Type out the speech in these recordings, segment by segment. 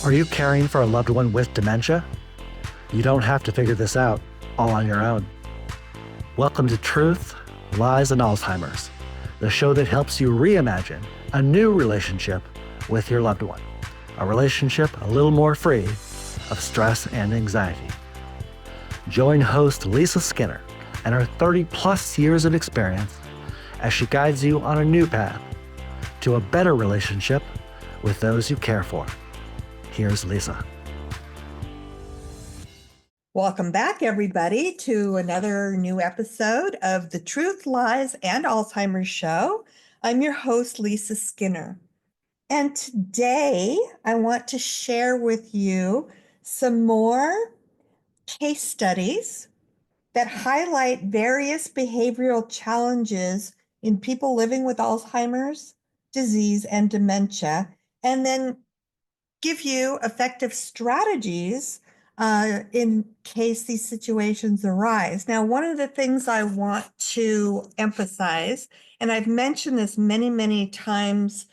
Are you caring for a loved one with dementia? You don't have to figure this out all on your own. Welcome to Truth, Lies, and Alzheimer's, the show that helps you reimagine a new relationship with your loved one, a relationship a little more free of stress and anxiety. Join host Lisa Skinner and her 30-plus years of experience as she guides you on a new path to a better relationship with those you care for. Here's Lisa. Welcome back, everybody, to another new episode of the Truth, Lies, and Alzheimer's Show. I'm your host, Lisa Skinner. And today I want to share with you some more case studies that highlight various behavioral challenges in people living with Alzheimer's disease and dementia, and then give you effective strategies in case these situations arise. Now, one of the things I want to emphasize, and I've mentioned this many, many times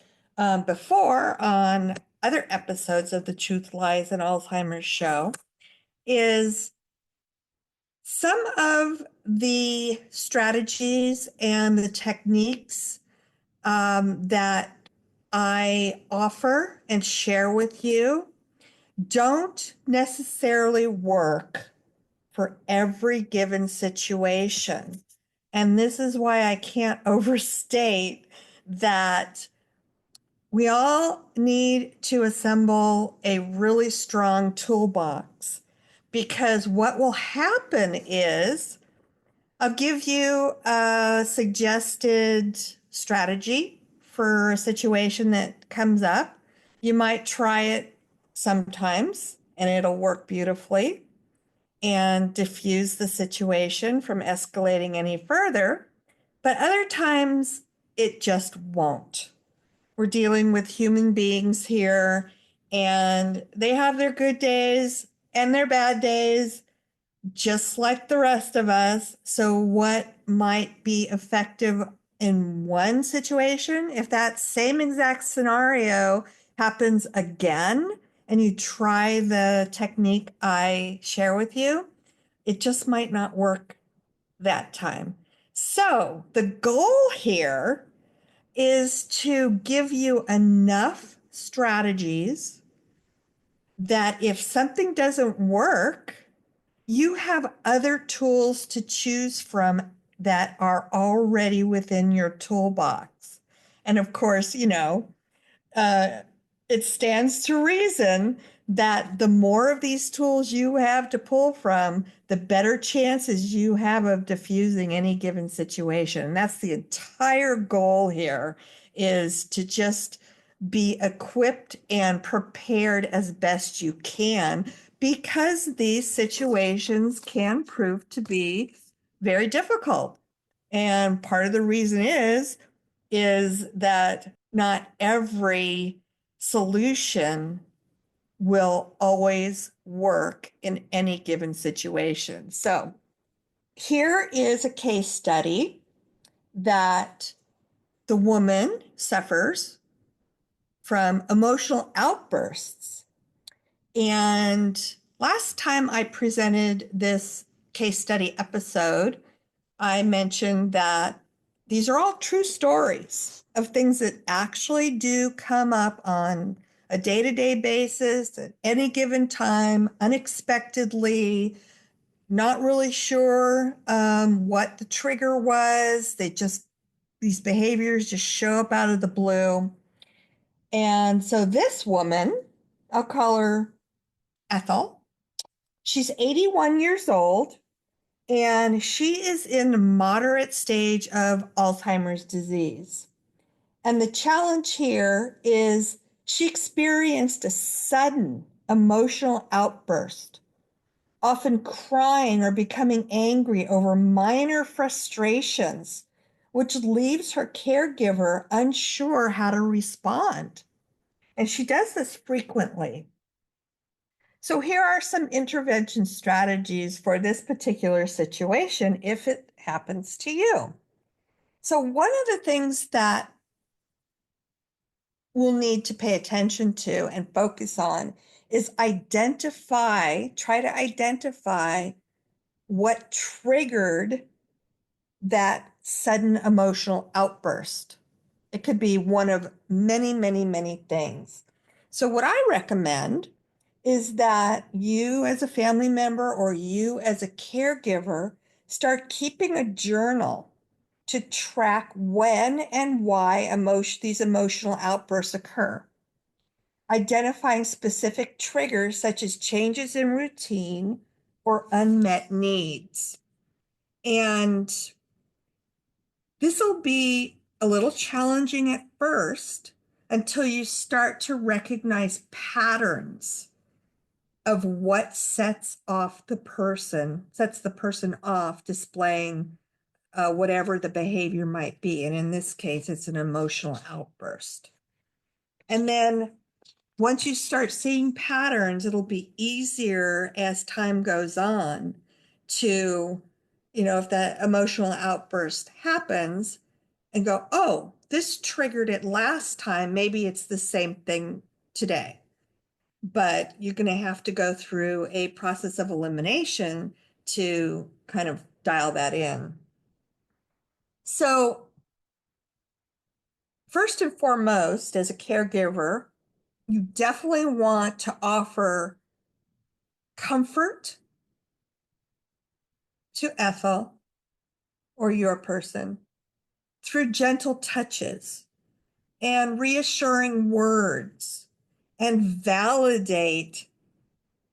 before on other episodes of the Truth, Lies, and Alzheimer's Show, is some of the strategies and the techniques that I offer and share with you don't necessarily work for every given situation. And this is why I can't overstate that we all need to assemble a really strong toolbox, because what will happen is I'll give you a suggested strategy for a situation that comes up. You might try it sometimes and it'll work beautifully and diffuse the situation from escalating any further, but other times it just won't. We're dealing with human beings here, and they have their good days and their bad days, just like the rest of us. So what might be effective in one situation, if that same exact scenario happens again and you try the technique I share with you, it just might not work that time. So the goal here is to give you enough strategies that if something doesn't work, you have other tools to choose from that are already within your toolbox. And of course, it stands to reason that the more of these tools you have to pull from, the better chances you have of diffusing any given situation. And that's the entire goal here, is to just be equipped and prepared as best you can, because these situations can prove to be very difficult. And part of the reason is that not every solution will always work in any given situation. So here is a case study that the woman suffers from emotional outbursts. And last time I presented this case study episode, I mentioned that these are all true stories of things that actually do come up on a day-to-day basis at any given time, unexpectedly, not really sure what the trigger was. These behaviors just show up out of the blue. And so this woman, I'll call her Ethel, she's 81 years old, and she is in a moderate stage of Alzheimer's disease. And the challenge here is she experienced a sudden emotional outburst, often crying or becoming angry over minor frustrations, which leaves her caregiver unsure how to respond. And she does this frequently. So here are some intervention strategies for this particular situation if it happens to you. So one of the things that we'll need to pay attention to and focus on is try to identify what triggered that sudden emotional outburst. It could be one of many, many, many things. So, what I recommend is that you, as a family member or you, as a caregiver, start keeping a journal to track when and why these emotional outbursts occur. Identifying specific triggers such as changes in routine or unmet needs. And this will be a little challenging at first until you start to recognize patterns of what sets the person off displaying whatever the behavior might be. And in this case, it's an emotional outburst. And then once you start seeing patterns, it'll be easier as time goes on to, if that emotional outburst happens and go, oh, this triggered it last time. Maybe it's the same thing today. But you're going to have to go through a process of elimination to kind of dial that in. So, first and foremost, as a caregiver, you definitely want to offer comfort to Ethel or your person through gentle touches and reassuring words and validate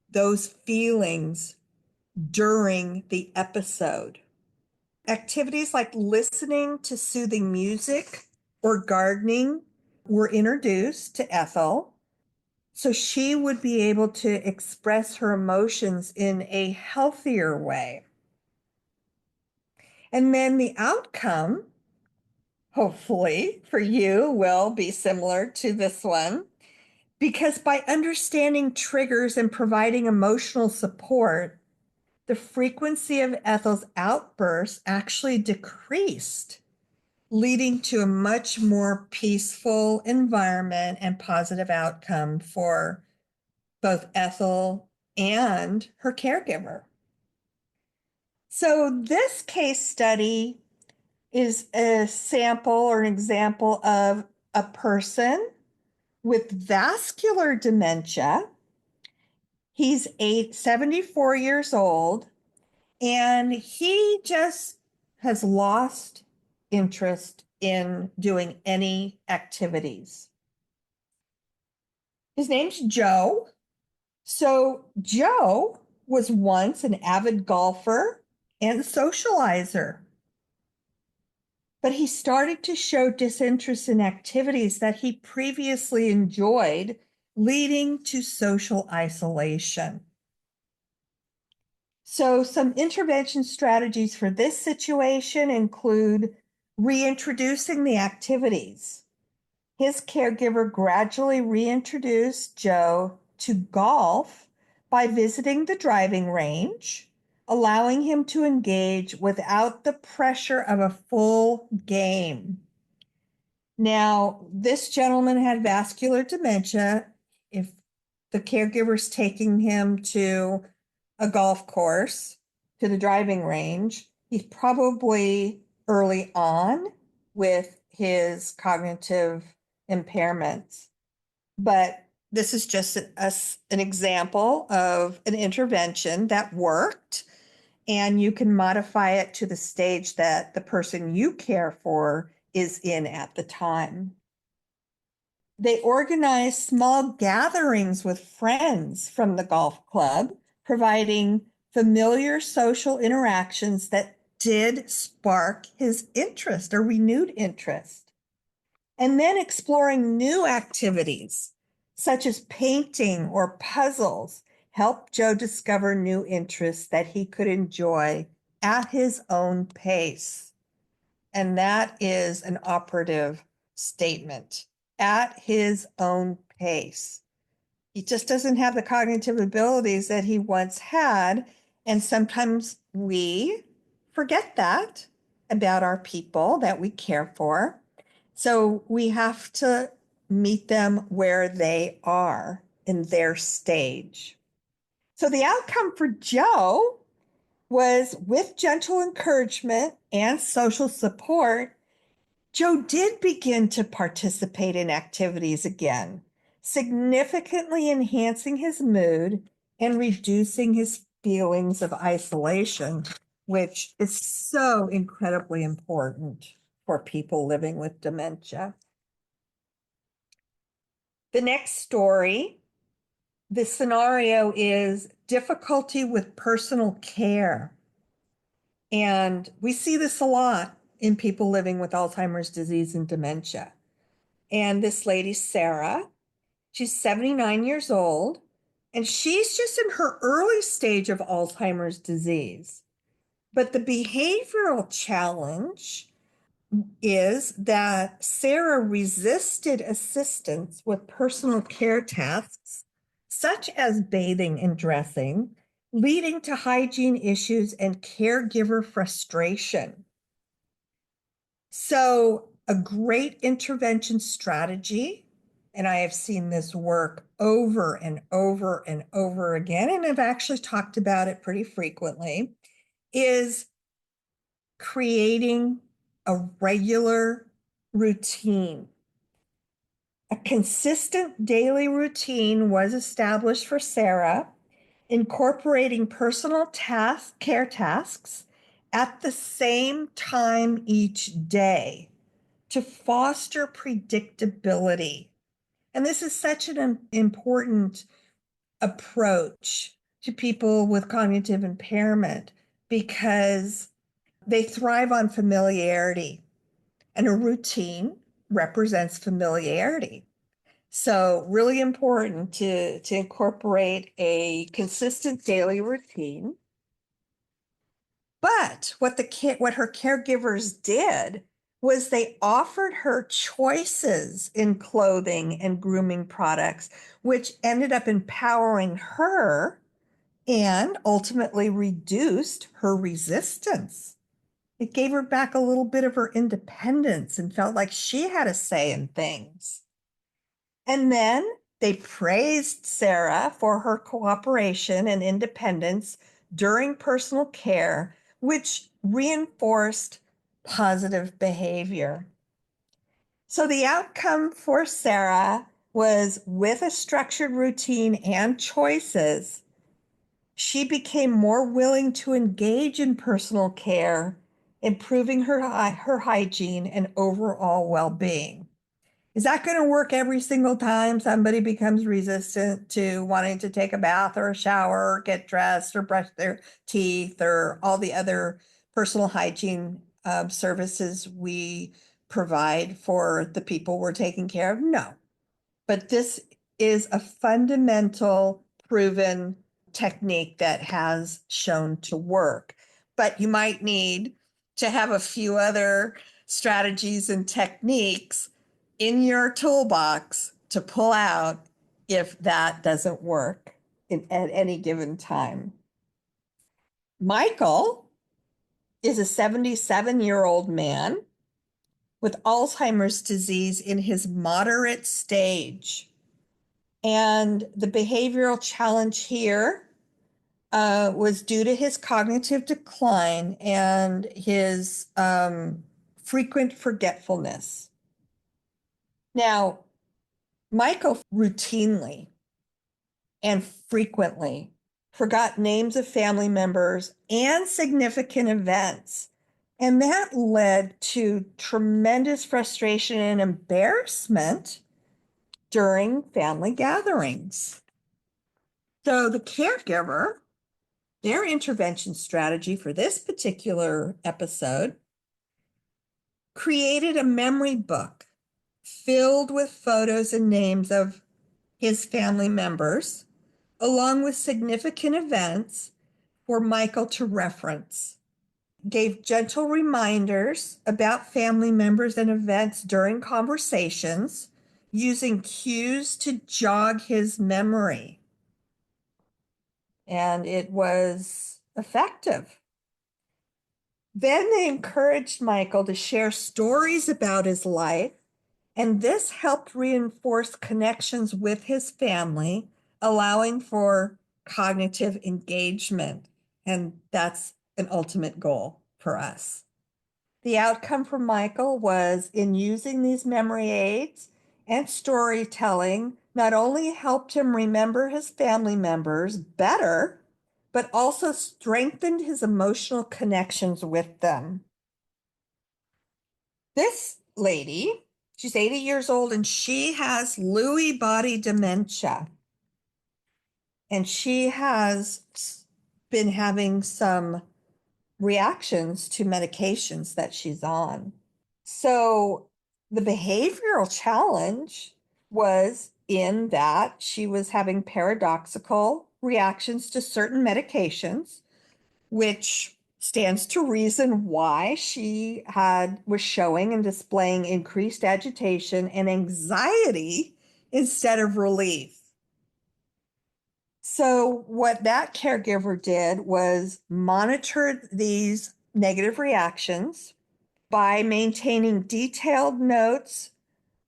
those feelings during the episode. Activities like listening to soothing music or gardening were introduced to Ethel, so she would be able to express her emotions in a healthier way. And then the outcome, hopefully for you, will be similar to this one, because by understanding triggers and providing emotional support, the frequency of Ethel's outbursts actually decreased, leading to a much more peaceful environment and positive outcome for both Ethel and her caregiver. So this case study is a sample or an example of a person with vascular dementia. He's 74 years old, and he just has lost interest in doing any activities. His name's Joe. So Joe was once an avid golfer and socializer, but he started to show disinterest in activities that he previously enjoyed, leading to social isolation. So some intervention strategies for this situation include reintroducing the activities. His caregiver gradually reintroduced Joe to golf by visiting the driving range, allowing him to engage without the pressure of a full game. Now, this gentleman had vascular dementia. If the caregiver's taking him to a golf course, to the driving range, he's probably early on with his cognitive impairments. But this is just an example of an intervention that worked, and you can modify it to the stage that the person you care for is in at the time. They organized small gatherings with friends from the golf club, providing familiar social interactions that did spark his interest or renewed interest. And then exploring new activities, such as painting or puzzles, helped Joe discover new interests that he could enjoy at his own pace. And that is an operative statement. At his own pace. He just doesn't have the cognitive abilities that he once had. And sometimes we forget that about our people that we care for. So we have to meet them where they are in their stage. So the outcome for Joe was, with gentle encouragement and social support, Joe did begin to participate in activities again, significantly enhancing his mood and reducing his feelings of isolation, which is so incredibly important for people living with dementia. The next story, the scenario is difficulty with personal care. And we see this a lot in people living with Alzheimer's disease and dementia. And this lady, Sarah, she's 79 years old, and she's just in her early stage of Alzheimer's disease. But the behavioral challenge is that Sarah resisted assistance with personal care tasks, such as bathing and dressing, leading to hygiene issues and caregiver frustration. So, a great intervention strategy, and I have seen this work over and over and over again, and I've actually talked about it pretty frequently, is creating a regular routine. A consistent daily routine was established for Sarah, incorporating personal care tasks at the same time each day to foster predictability. And this is such an important approach to people with cognitive impairment because they thrive on familiarity, and a routine represents familiarity. So really important to incorporate a consistent daily routine. But what her caregivers did was they offered her choices in clothing and grooming products, which ended up empowering her and ultimately reduced her resistance. It gave her back a little bit of her independence and felt like she had a say in things. And then they praised Sarah for her cooperation and independence during personal care, which reinforced positive behavior. So the outcome for Sarah was, with a structured routine and choices, she became more willing to engage in personal care, improving her hygiene and overall well-being. Is that going to work every single time somebody becomes resistant to wanting to take a bath or a shower or get dressed or brush their teeth or all the other personal hygiene services we provide for the people we're taking care of? No. But this is a fundamental, proven technique that has shown to work. But you might need to have a few other strategies and techniques in your toolbox to pull out if that doesn't work at any given time. Michael is a 77-year-old man with Alzheimer's disease in his moderate stage. And the behavioral challenge here was due to his cognitive decline and his frequent forgetfulness. Now, Michael routinely and frequently forgot names of family members and significant events. And that led to tremendous frustration and embarrassment during family gatherings. So the caregiver, their intervention strategy for this particular episode, created a memory book filled with photos and names of his family members, along with significant events for Michael to reference. Gave gentle reminders about family members and events during conversations, using cues to jog his memory. And it was effective. Then they encouraged Michael to share stories about his life And this helped reinforce connections with his family, allowing for cognitive engagement. And that's an ultimate goal for us. The outcome for Michael was in using these memory aids and storytelling, not only helped him remember his family members better, but also strengthened his emotional connections with them. This lady, she's 80 years old and she has Lewy body dementia. And she has been having some reactions to medications that she's on. So the behavioral challenge was in that she was having paradoxical reactions to certain medications, which stands to reason why she was showing and displaying increased agitation and anxiety instead of relief. So what that caregiver did was monitored these negative reactions by maintaining detailed notes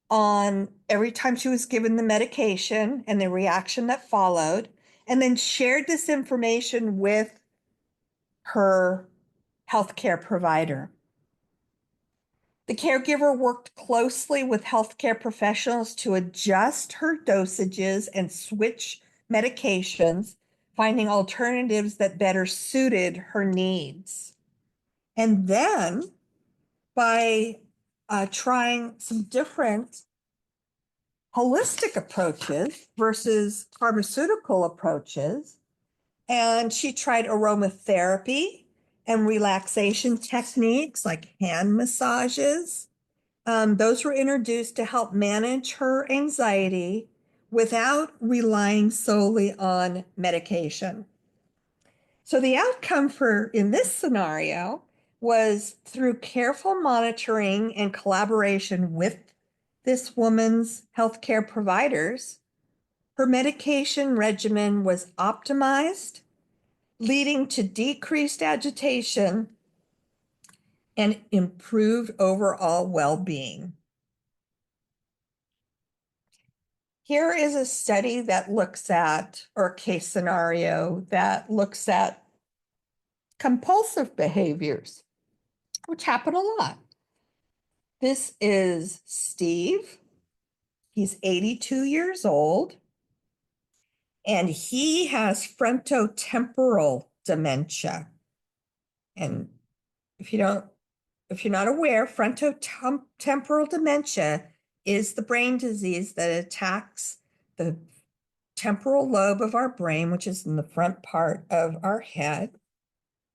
on every time she was given the medication and the reaction that followed, and then shared this information with her healthcare provider. The caregiver worked closely with healthcare professionals to adjust her dosages and switch medications, finding alternatives that better suited her needs. And then by trying some different holistic approaches versus pharmaceutical approaches, and she tried aromatherapy and relaxation techniques like hand massages. Those were introduced to help manage her anxiety without relying solely on medication. So the outcome in this scenario was through careful monitoring and collaboration with this woman's healthcare providers, her medication regimen was optimized, leading to decreased agitation and improved overall well-being. Here is a study that looks at, or a case scenario that looks at compulsive behaviors, which happen a lot. This is Steve. He's 82 years old, and he has frontotemporal dementia. And if you're not aware, frontotemporal dementia is the brain disease that attacks the temporal lobe of our brain, which is in the front part of our head.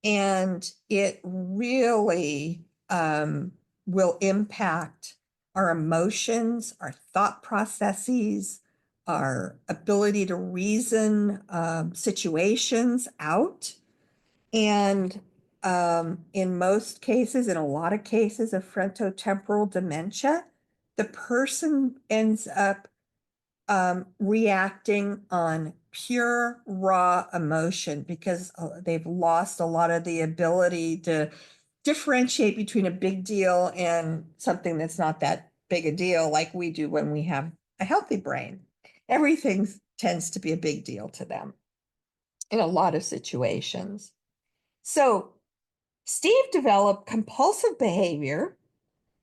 And it really will impact our emotions, our thought processes, our ability to reason situations out. And in most cases, in a lot of cases of frontotemporal dementia, the person ends up reacting on pure raw emotion because they've lost a lot of the ability to differentiate between a big deal and something that's not that big a deal, like we do when we have a healthy brain. Everything tends to be a big deal to them in a lot of situations. So Steve developed compulsive behavior,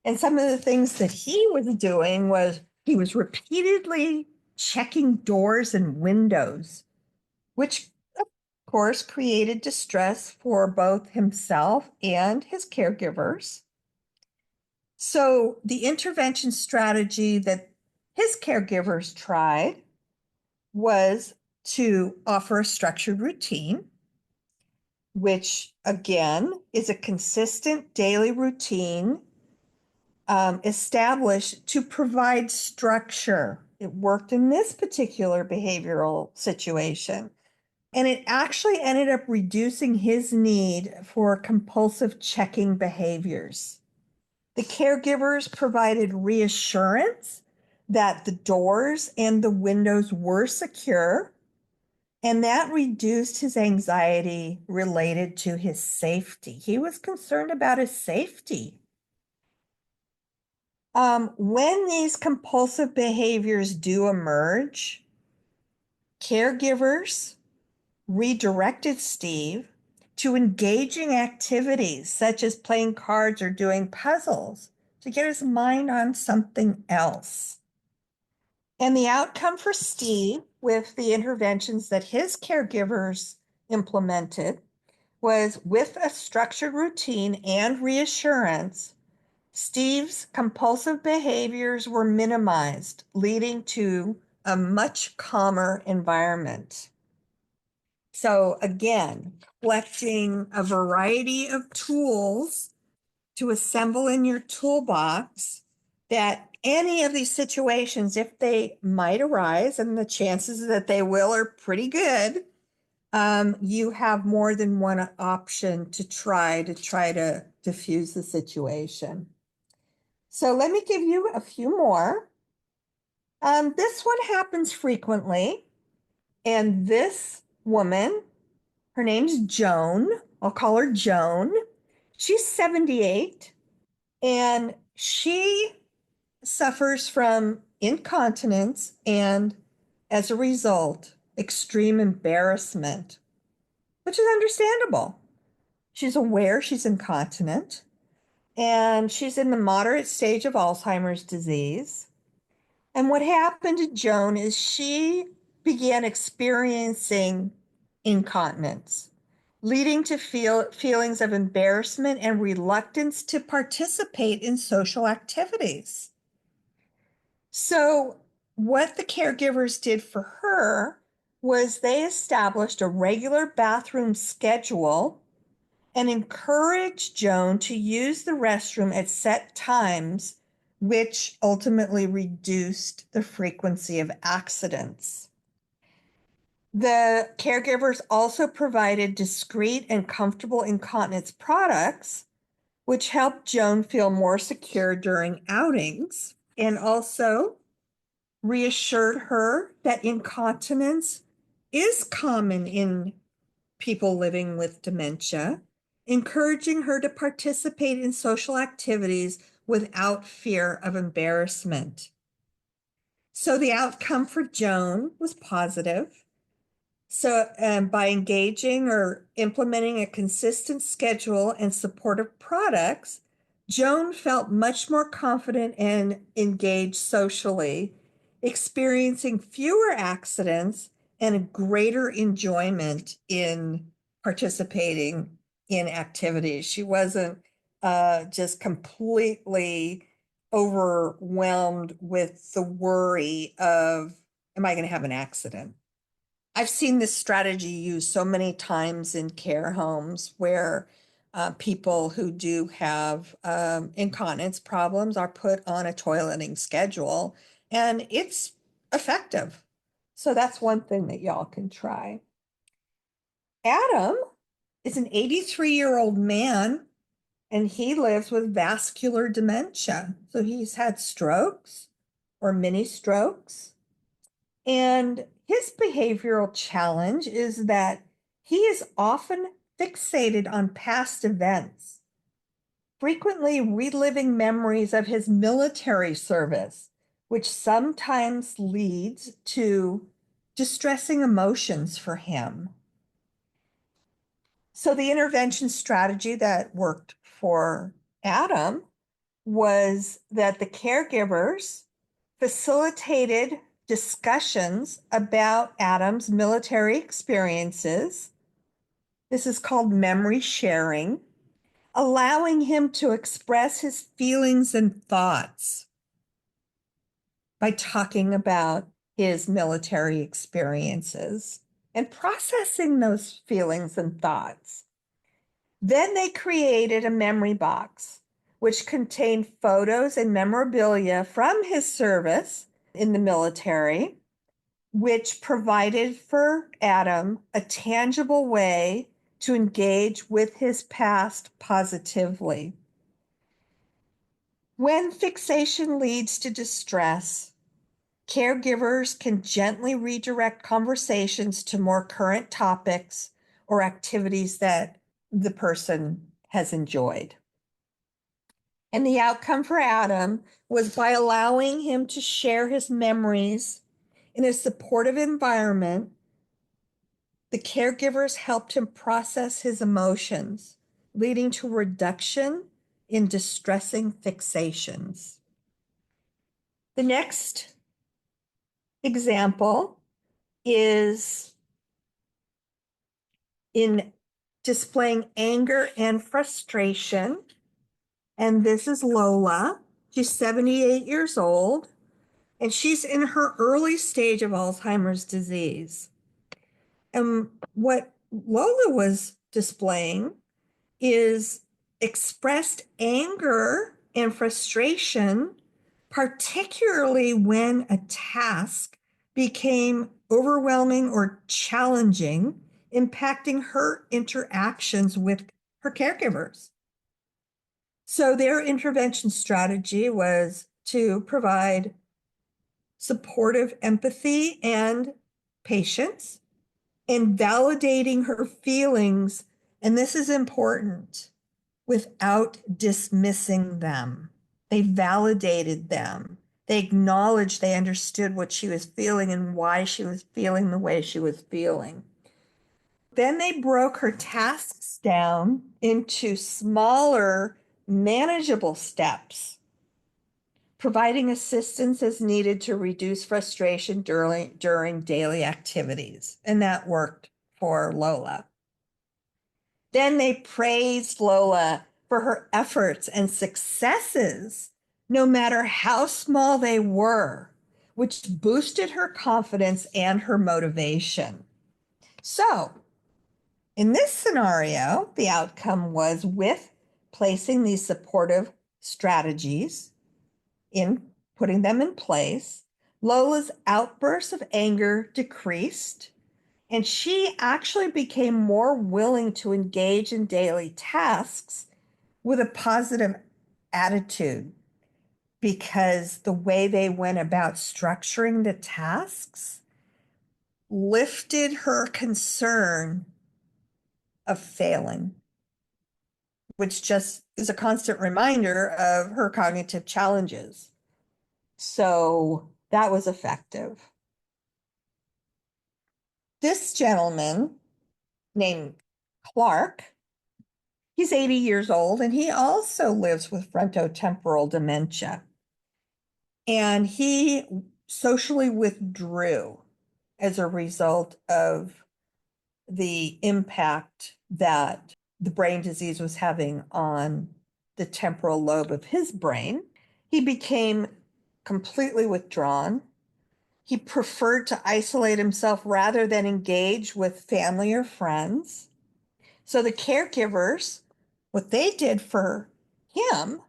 and some of the things that he was doing was he was repeatedly checking doors and windows, which of course created distress for both himself and his caregivers. So the intervention strategy that his caregivers tried was to offer a structured routine, which again is a consistent daily routine established to provide structure. It worked in this particular behavioral situation. And it actually ended up reducing his need for compulsive checking behaviors. The caregivers provided reassurance that the doors and the windows were secure, and that reduced his anxiety related to his safety. He was concerned about his safety. When these compulsive behaviors do emerge, caregivers redirected Steve to engaging activities such as playing cards or doing puzzles to get his mind on something else. And the outcome for Steve, with the interventions that his caregivers implemented, was with a structured routine and reassurance, Steve's compulsive behaviors were minimized, leading to a much calmer environment. So again, collecting a variety of tools to assemble in your toolbox that any of these situations, if they might arise, and the chances that they will are pretty good, you have more than one option to try to diffuse the situation. So let me give you a few more. This one happens frequently, and this woman, her name's Joan. I'll call her Joan. She's 78, and she suffers from incontinence and, as a result, extreme embarrassment, which is understandable. She's aware she's incontinent, and she's in the moderate stage of Alzheimer's disease. And what happened to Joan is she began experiencing incontinence, leading to feelings of embarrassment and reluctance to participate in social activities. So, what the caregivers did for her was they established a regular bathroom schedule and encouraged Joan to use the restroom at set times, which ultimately reduced the frequency of accidents. The caregivers also provided discreet and comfortable incontinence products, which helped Joan feel more secure during outings, and also reassured her that incontinence is common in people living with dementia, encouraging her to participate in social activities without fear of embarrassment. So the outcome for Joan was positive. So by engaging or implementing a consistent schedule and supportive products, Joan felt much more confident and engaged socially, experiencing fewer accidents and a greater enjoyment in participating in activities. She wasn't just completely overwhelmed with the worry of, am I going to have an accident? I've seen this strategy used so many times in care homes where people who do have incontinence problems are put on a toileting schedule, and it's effective. So that's one thing that y'all can try. Adam is an 83-year-old man, and he lives with vascular dementia. So he's had strokes or mini strokes. And his behavioral challenge is that he is often fixated on past events, frequently reliving memories of his military service, which sometimes leads to distressing emotions for him. So the intervention strategy that worked for Adam was that the caregivers facilitated discussions about Adam's military experiences. This is called memory sharing, allowing him to express his feelings and thoughts by talking about his military experiences and processing those feelings and thoughts. Then they created a memory box, which contained photos and memorabilia from his service in the military, which provided for Adam a tangible way to engage with his past positively. When fixation leads to distress, caregivers can gently redirect conversations to more current topics or activities that the person has enjoyed. And the outcome for Adam was by allowing him to share his memories in a supportive environment, the caregivers helped him process his emotions, leading to a reduction in distressing fixations. The next example is in displaying anger and frustration. And this is Lola. She's 78 years old, and she's in her early stage of Alzheimer's disease. And what Lola was displaying is expressed anger and frustration, particularly when a task became overwhelming or challenging, impacting her interactions with her caregivers. So their intervention strategy was to provide supportive empathy and patience and validating her feelings. And this is important, without dismissing them. They validated them. They acknowledged, they understood what she was feeling and why she was feeling the way she was feeling. Then they broke her tasks down into smaller, manageable steps, providing assistance as needed to reduce frustration during daily activities. And that worked for Lola. Then they praised Lola for her efforts and successes, no matter how small they were, which boosted her confidence and her motivation. So, in this scenario, the outcome was, with placing these supportive strategies, in putting them in place, Lola's outbursts of anger decreased, and she actually became more willing to engage in daily tasks with a positive attitude, because the way they went about structuring the tasks lifted her concern of failing, which just is a constant reminder of her cognitive challenges. So that was effective. This gentleman named Clark, he's 80 years old, and he also lives with frontotemporal dementia. And he socially withdrew as a result of the impact that the brain disease was having on the temporal lobe of his brain. He became completely withdrawn. He preferred to isolate himself rather than engage with family or friends. So the caregivers, what they did for him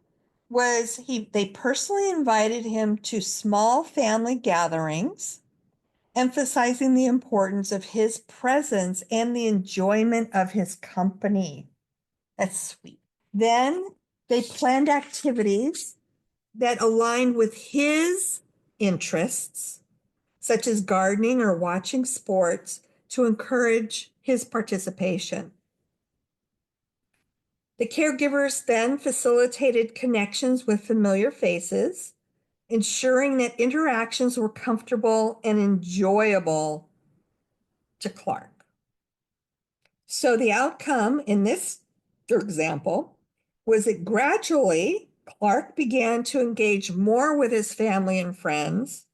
was they personally invited him to small family gatherings, emphasizing the importance of his presence and the enjoyment of his company. That's sweet. Then they planned activities that aligned with his interests, such as gardening or watching sports, to encourage his participation. The caregivers then facilitated connections with familiar faces, ensuring that interactions were comfortable and enjoyable to Clark. So the outcome in this example was that gradually Clark began to engage more with his family and friends,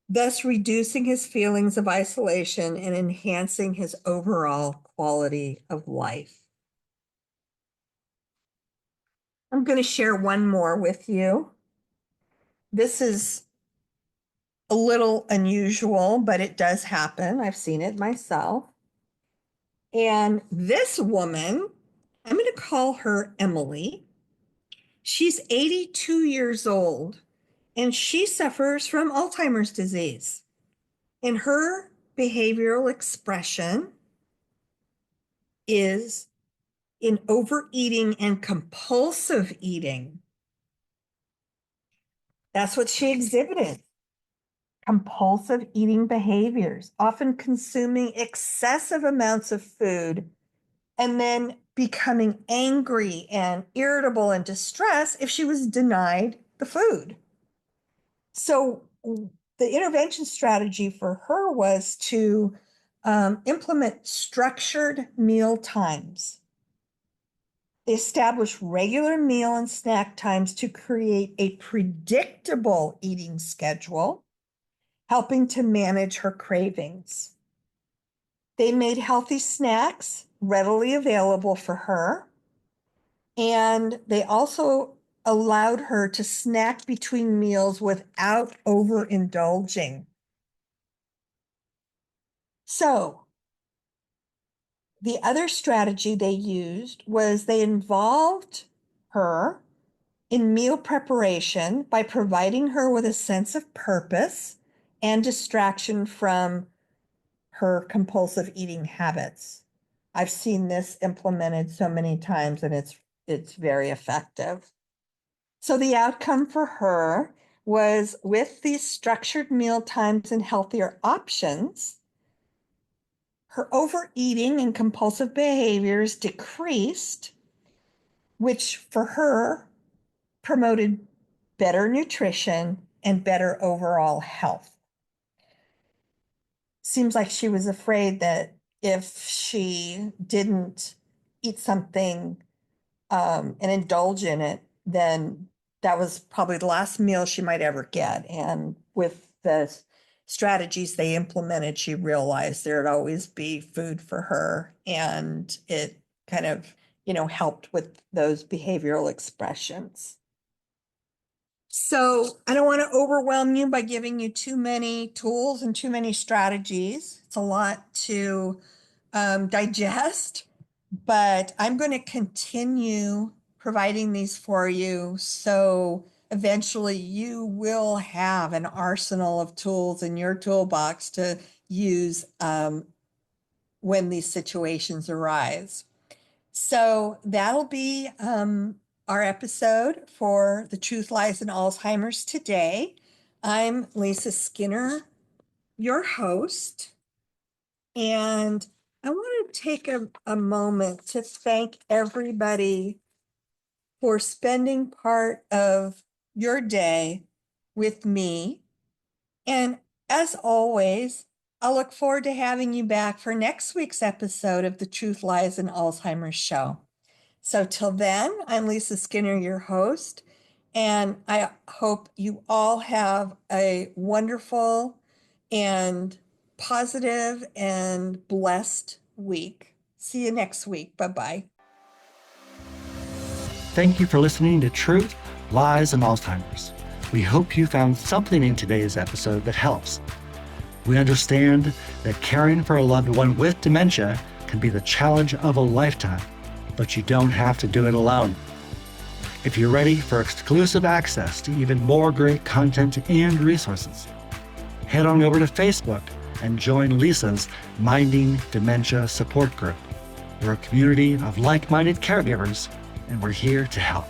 thus reducing his feelings of isolation and enhancing his overall quality of life. I'm going to share one more with you. This is a little unusual, but it does happen. I've seen it myself. And this woman, I'm going to call her Emily. She's 82 years old, and she suffers from Alzheimer's disease. And her behavioral expression is in overeating and compulsive eating. That's what she exhibited. Compulsive eating behaviors, often consuming excessive amounts of food and then becoming angry and irritable and distressed if she was denied the food. So the intervention strategy for her was to implement structured meal times. They established regular meal and snack times to create a predictable eating schedule, helping to manage her cravings. They made healthy snacks readily available for her, and they also allowed her to snack between meals without overindulging. So, the other strategy they used was they involved her in meal preparation by providing her with a sense of purpose and distraction from her compulsive eating habits. I've seen this implemented so many times, and it's very effective. So the outcome for her was, with these structured meal times and healthier options, her overeating and compulsive behaviors decreased, which for her promoted better nutrition and better overall health. Seems like she was afraid that if she didn't eat something and indulge in it, then that was probably the last meal she might ever get. And with the strategies they implemented, she realized there'd always be food for her, and it kind of, helped with those behavioral expressions. So I don't want to overwhelm you by giving you too many tools and too many strategies. It's a lot to digest, but I'm going to continue providing these for you, so eventually you will have an arsenal of tools in your toolbox to use when these situations arise. So that'll be our episode for The Truth Lies in Alzheimer's today. I'm Lisa Skinner, your host, and I want to take a moment to thank everybody for spending part of your day with me. And as always, I look forward to having you back for next week's episode of The Truth Lies in Alzheimer's show. So till then, I'm Lisa Skinner, your host, and I hope you all have a wonderful and positive and blessed week. See you next week. Bye-bye. Thank you for listening to Truth, Lies, and Alzheimer's. We hope you found something in today's episode that helps. We understand that caring for a loved one with dementia can be the challenge of a lifetime, but you don't have to do it alone. If you're ready for exclusive access to even more great content and resources, head on over to Facebook and join Lisa's Minding Dementia Support Group. We're a community of like-minded caregivers, and we're here to help.